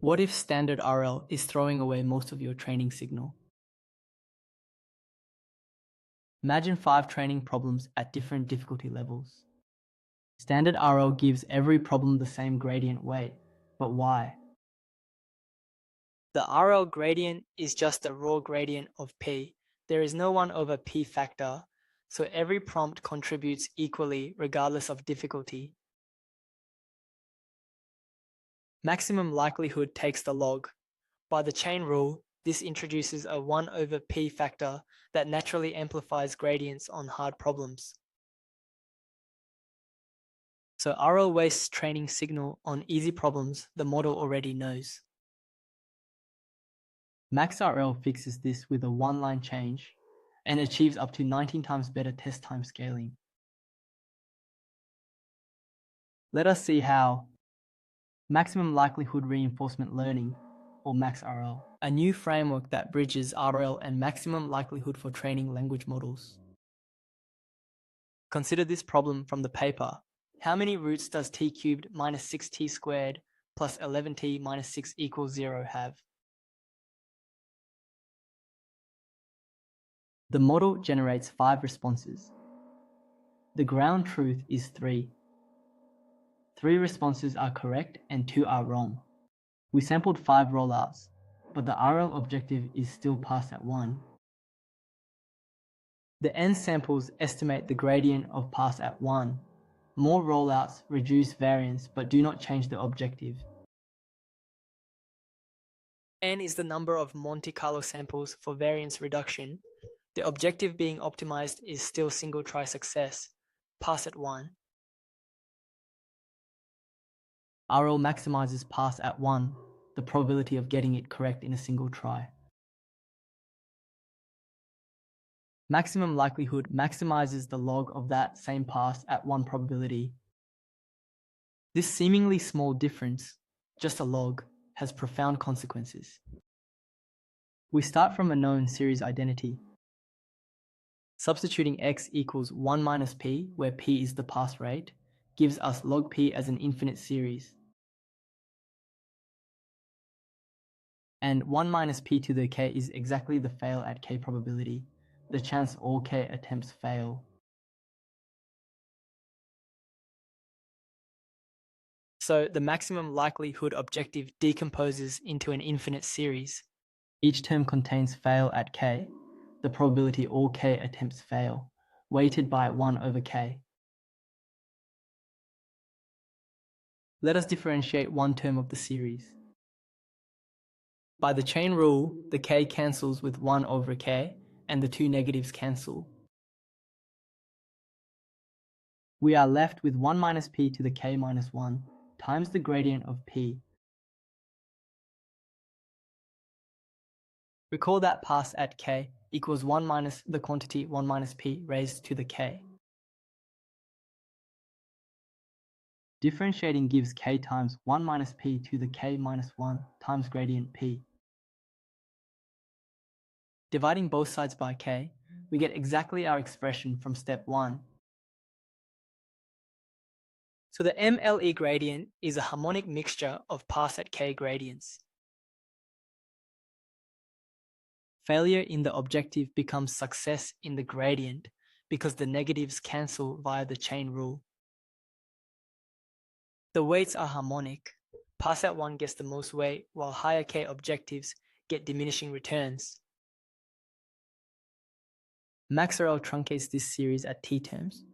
What if standard RL is throwing away most of your training signal? Imagine 5 training problems at different difficulty levels. Standard RL gives every problem the same gradient weight, but why? The RL gradient is just the raw gradient of P. There is no 1 over P factor, so every prompt contributes equally regardless of difficulty. Maximum likelihood takes the log. By the chain rule, this introduces a 1 over P factor that naturally amplifies gradients on hard problems. So RL wastes training signal on easy problems the model already knows. MaxRL fixes this with a one-line change and achieves up to 19 times better test time scaling. Let us see how. Maximum Likelihood Reinforcement Learning, or MaxRL, a new framework that bridges RL and maximum likelihood for training language models. Consider this problem from the paper. How many roots does t cubed minus 6t squared plus 11t minus 6 equals 0 have? The model generates 5 responses. The ground truth is 3. 3 responses are correct and 2 are wrong. We sampled 5 rollouts, but the RL objective is still passed at 1. The N samples estimate the gradient of pass at 1. More rollouts reduce variance but do not change the objective. N is the number of Monte Carlo samples for variance reduction. The objective being optimized is still single try success, pass at 1. RL maximizes pass at 1, the probability of getting it correct in a single try. Maximum likelihood maximizes the log of that same pass at 1 probability. This seemingly small difference, just a log, has profound consequences. We start from a known series identity. Substituting x equals 1 minus p, where p is the pass rate, gives us log p as an infinite series. And 1 minus p to the k is exactly the fail at k probability, the chance all k attempts fail. So the maximum likelihood objective decomposes into an infinite series. Each term contains fail at k, the probability all k attempts fail, weighted by 1 over k. Let us differentiate one term of the series. By the chain rule, the k cancels with 1 over k, and the two negatives cancel. We are left with 1 minus p to the k minus 1 times the gradient of p. Recall that pass at k equals 1 minus the quantity 1 minus p raised to the k. Differentiating gives k times 1 minus p to the k minus 1 times gradient p. Dividing both sides by k, we get exactly our expression from step 1. So the MLE gradient is a harmonic mixture of pass at k gradients. Failure in the objective becomes success in the gradient because the negatives cancel via the chain rule. The weights are harmonic. Pass at 1 gets the most weight, while higher k objectives get diminishing returns. MaxRL truncates this series at t terms.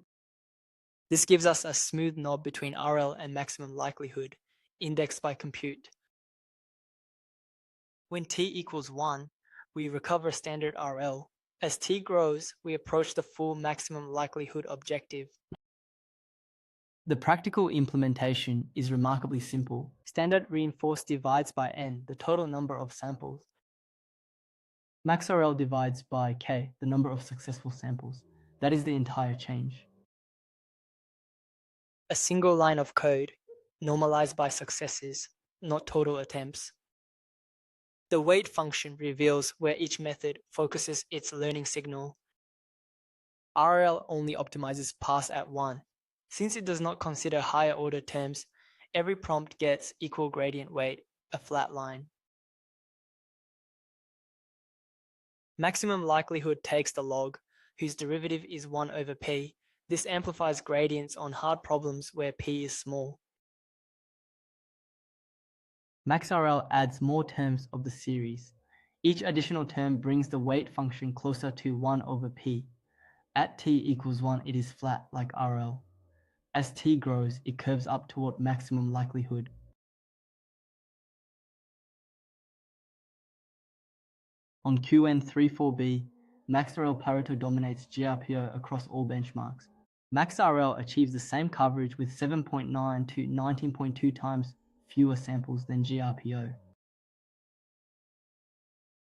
This gives us a smooth knob between RL and maximum likelihood, indexed by compute. When t equals 1, we recover standard RL. As t grows, we approach the full maximum likelihood objective. The practical implementation is remarkably simple. Standard reinforced divides by n, the total number of samples. MaxRL divides by k, the number of successful samples. That is the entire change. A single line of code, normalized by successes, not total attempts. The weight function reveals where each method focuses its learning signal. RL only optimizes pass at 1. Since it does not consider higher order terms, every prompt gets equal gradient weight a flat line. Maximum likelihood takes the log, whose derivative is 1 over p. This amplifies gradients on hard problems where p is small. MaxRL adds more terms of the series. Each additional term brings the weight function closer to 1 over p. At t equals 1, it is flat like RL. As t grows, it curves up toward maximum likelihood. On QN34B, MaxRL Pareto dominates GRPO across all benchmarks. MaxRL achieves the same coverage with 7.9 to 19.2 times fewer samples than GRPO.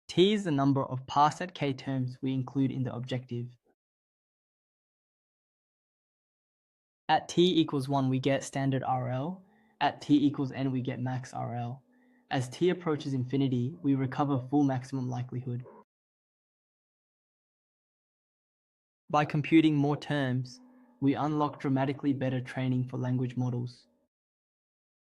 T is the number of pass at K terms we include in the objective. At t equals 1, we get standard RL. At t equals n, we get max RL. As t approaches infinity, we recover full maximum likelihood. By computing more terms, we unlock dramatically better training for language models.